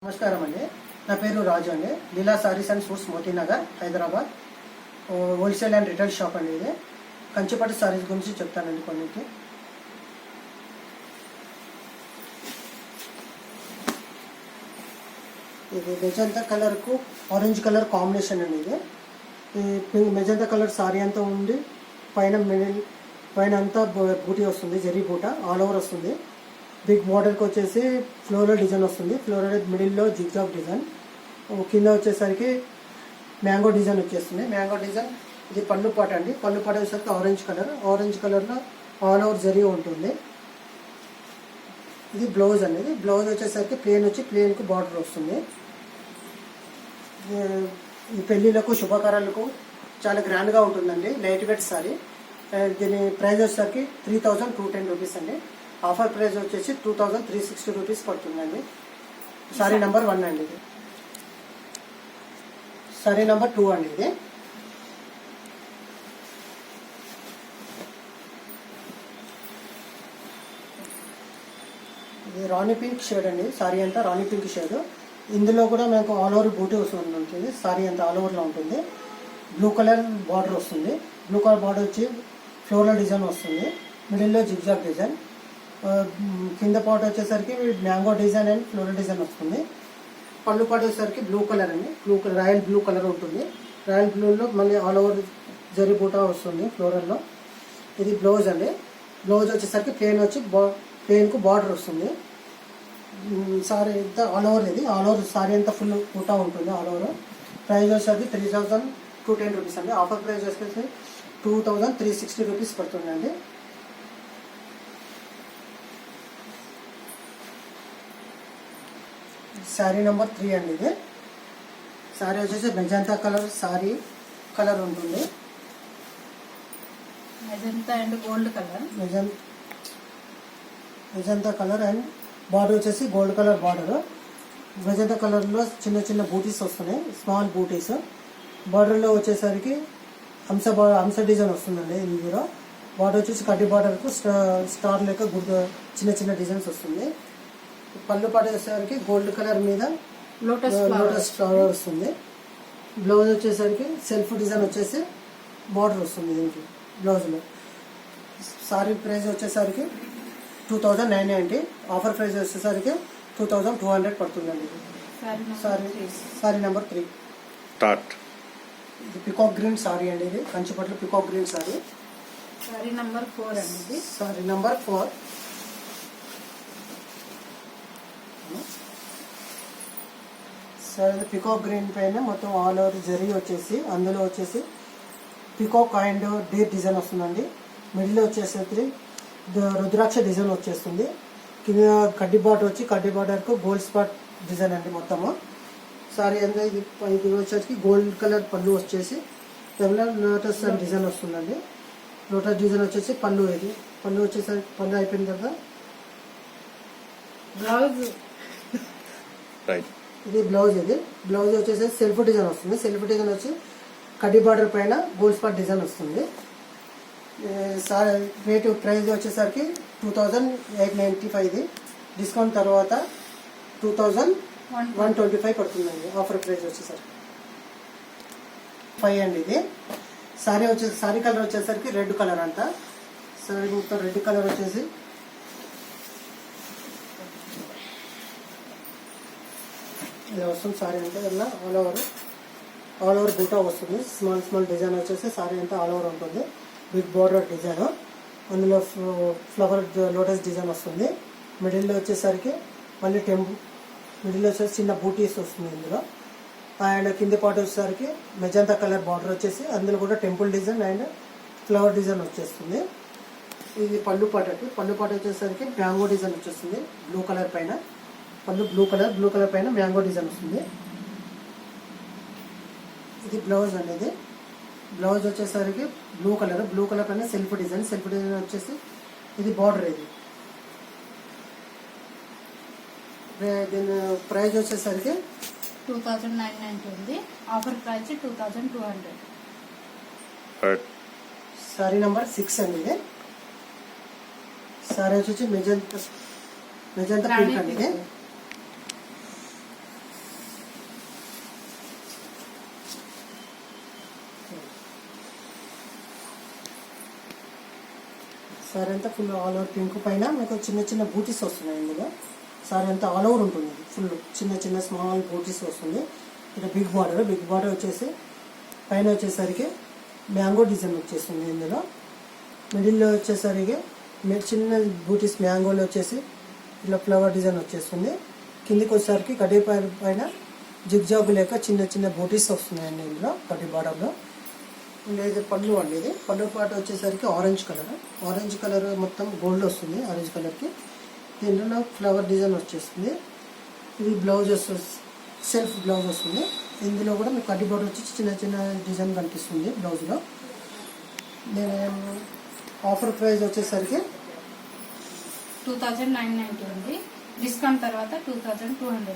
నమస్కారం అండి. నా పేరు రాజు అండి. Leela saris and suits Motinagar Hyderabad wholesale and retail shop అండి. ఇది కంచిపట్టు సారీస్ గురించి చెప్తానండి కొన్నిటి. ఇది మెజంతా కలర్కు ఆరెంజ్ కలర్ కాంబినేషన్ అండి. ఇది మెజంతా కలర్ సారీ అంతా ఉండి పైన అంతా బూటీ వస్తుంది, జరీ బూట ఆల్ ఓవర్ వస్తుంది. బిగ్ బార్డర్కి వచ్చేసి ఫ్లోరల్ డిజైన్ వస్తుంది. ఫ్లోరల్ మిడిల్లో జిగ్జాగ్ డిజైన్, కింద వచ్చేసరికి మ్యాంగో డిజైన్ వచ్చేస్తుంది. మ్యాంగో డిజైన్ ఇది పళ్ళు పాట అండి. పళ్ళు పాట వచ్చేసరికి ఆరెంజ్ కలర్లో ఆల్ ఓవర్ జరీ ఉంటుంది. ఇది బ్లౌజ్ అనేది. బ్లౌజ్ వచ్చేసరికి ప్లెయిన్కు బార్డర్ వస్తుంది. ఈ పెళ్ళిళ్ళకు శుభకార్యాలకు చాలా గ్రాండ్గా ఉంటుందండి. Light weight sorry. దీని ప్రైస్ వచ్చేసరికి 3210 రూపీస్ అండి. ఆఫర్ ప్రైస్ వచ్చేసి 2360 రూపీస్ పడుతుందండి. సారీ నెంబర్ 1 అండి. ఇది సారీ నెంబర్ 2 అండి. ఇది రాణి పింక్ షేడ్ అండి. సారీ అంతా రాణి పింక్ షేడ్. ఇందులో కూడా మనకు ఆల్ ఓవర్ బూటీ ఉంటుంది. సారీ అంతా ఆల్ ఓవర్లో ఉంటుంది. బ్లూ కలర్ బార్డర్ వస్తుంది. బ్లూ కలర్ బార్డర్ వచ్చి ఫ్లోరల్ డిజైన్ వస్తుంది. మిడిల్లో జిగ్జాగ్ డిజైన్. కింద పాట వచ్చేసరికి mango design and floral design వస్తుంది. పళ్ళు పాట వచ్చేసరికి బ్లూ కలర్ అండి. రాయల్ బ్లూ కలర్ ఉంటుంది. రాయల్ బ్లూలో మళ్ళీ ఆల్ ఓవర్ జరీ బూట వస్తుంది ఫ్లోరల్లో. ఇది బ్లౌజ్ అండి. బ్లౌజ్ వచ్చేసరికి ప్లెయిన్కు బార్డర్ వస్తుంది. సారీ అంతా ఆల్ ఓవర్. ఇది ఆల్ ఓవర్ సారీ అంతా ఫుల్ బూట ఉంటుంది ఆల్ ఓవర్. ప్రైస్ వచ్చేసరికి 3210 రూపీస్ అండి. ఆఫర్ ప్రైస్ వచ్చేసి 2360 రూపీస్ పడుతుందండి. శారీ నెంబర్ 3 అండి. ఇది శారీ వచ్చేసి మెజంతా కలర్ సారీ కలర్ ఉంటుంది. Magenta and gold colour. Magenta colour and border వచ్చేసి గోల్డ్ కలర్ బార్డర్. మెజంతా కలర్లో చిన్న చిన్న బూటీస్ వస్తున్నాయి, స్మాల్ బూటీస్. బార్డర్లో వచ్చేసరికి హంస డిజైన్ వస్తుందండి. ఇందులో బార్డర్ వచ్చేసి కడ్డీ బార్డర్కు స్టార్ లెక్క చిన్న చిన్న డిజైన్స్ వస్తుంది. పళ్ళు పాట వచ్చేసరికి గోల్డ్ కలర్ మీద లోటస్ ఫ్లవర్ వస్తుంది. బ్లౌజ్ వచ్చేసరికి సెల్ఫ్ డిజైన్ వచ్చేసి బార్డర్ వస్తుంది దీనికి బ్లౌజ్లో. సారీ ప్రైస్ వచ్చేసరికి 2990. ఆఫర్ ప్రైస్ వచ్చేసరికి 2200 పడుతుందండి. సారీ నెంబర్ 3 ఇది పికాక్ గ్రీన్ సారీ అండి. ఇది Kanchipattu peacock green sari. Sari number 4 అండి. Sari number 4. Sari peacock green పైన మొత్తం ఆల్ ఓవర్ జరీ వచ్చేసి అందులో వచ్చేసి పికాక్ అండ్ డేర్ డిజైన్ వస్తుందండి. మిడిల్లో వచ్చేసరికి రుద్రాక్ష డిజైన్ వచ్చేస్తుంది. కింద కడ్డీ బార్డర్ వచ్చి కడ్డీ బార్డర్కు గోల్డ్ స్పాట్ డిజైన్ అండి మొత్తము. సారీ అంతా ఇది వచ్చేసరికి గోల్డ్ కలర్ పళ్ళు వచ్చేసి లోటస్ డిజైన్ వస్తుందండి. లోటస్ డిజైన్ వచ్చేసి పళ్ళు. ఇది పళ్ళు వచ్చేసరికి పళ్ళు అయిపోయిన తర్వాత బ్లౌజ్. ఇది బ్లౌజ్. ఇది బ్లౌజ్ వచ్చేసి సెల్ఫ్ డిజైన్ వస్తుంది. సెల్ఫ్ డిజైన్ వచ్చి కడ్డీ బార్డర్ పైన గోల్డ్ స్పాట్ డిజైన్ వస్తుంది. రేటు ప్రైస్ వచ్చేసరికి 2895. ఇది డిస్కౌంట్ తర్వాత 2125 పడుతుందండి. ఆఫర్ ప్రైస్ వచ్చేసరికి 5 అండి. ఇది సారీ కలర్ వచ్చేసరికి రెడ్ కలర్ అంతా. సారీ మొత్తం రెడ్ కలర్ వచ్చేసి ఇలా వస్తుంది. సారీ అంతా ఇలా ఆల్ ఓవర్ బూటా వస్తుంది. స్మాల్ డిజైన్ వచ్చేసి సారీ అంతా ఆల్ ఓవర్ ఉంటుంది. Big border design. అందులో ఫ్లవర్ లోటస్ డిజైన్ వస్తుంది. మిడిల్లో వచ్చేసరికి మళ్ళీ మిడిల్లో వచ్చేసి చిన్న బూటీస్ వస్తుంది ఇందులో. అండ్ కింది పాటు వచ్చేసరికి మెజంతా కలర్ బార్డర్ వచ్చేసి అందులో కూడా temple design and flower design వచ్చేస్తుంది. ఇది పళ్ళు పాట వచ్చేసరికి మ్యాంగో డిజైన్ వచ్చేస్తుంది. బ్లూ కలర్ పైన పళ్ళు బ్లూ కలర్ పైన మ్యాంగో డిజైన్ వస్తుంది. ఇది బ్లౌజ్ అనేది. బ్లౌజ్ వచ్చేసరికి బ్లూ కలర్ పైన సెల్ఫ్ డిజైన్ వచ్చేసి ఇది బార్డర్. ఇది దీని ప్రైస్ వచ్చేసరికి 2990 ఉంది. Offer price 2200. సారీ నెంబర్ 6 అండి. ఇది సారీ వచ్చేసి మెజంతా పింక్ అండి. సారీ అంతా ఫుల్ ఆల్ ఓవర్ పింక్ పైన మీకు చిన్న చిన్న బూటీస్ వస్తున్నాయి ఇందులో. సారీ అంతా ఆల్ ఓవర్ ఉంటుంది, ఫుల్ చిన్న చిన్న స్మాల్ బూటీస్ వస్తుంది. ఇక్కడ బిగ్ బార్డర్ వచ్చేసి పైన వచ్చేసరికి మ్యాంగో డిజైన్ వచ్చేస్తుంది. ఇందులో మిడిల్లో వచ్చేసరికి చిన్న బూటీస్ మ్యాంగోలో వచ్చేసి ఇలా ఫ్లవర్ డిజైన్ వచ్చేస్తుంది. కిందికి వచ్చేసరికి కడ్డీ పైన జిగ్జాగ్ లేక చిన్న చిన్న బూటీస్ వస్తున్నాయండి ఇందులో కడ్డీ బార్డర్లో. ఇది పళ్ళు అండి. ఇది పళ్ళు పాట వచ్చేసరికి ఆరెంజ్ కలర్ మొత్తం గోల్డ్ వస్తుంది ఆరెంజ్ కలర్కి. దీంట్లో ఫ్లవర్ డిజైన్ వచ్చేస్తుంది. ఇది బ్లౌజ్ వస్తుంది, సెల్ఫ్ బ్లౌజ్ వస్తుంది. ఇందులో కూడా మీకు కడ్డీ బార్డర్ వచ్చి చిన్న చిన్న డిజైన్ కనిపిస్తుంది బ్లౌజ్లో. నేను ఆఫర్ ప్రైస్ వచ్చేసరికి 2990 ఉంది. డిస్కౌంట్ తర్వాత 2200.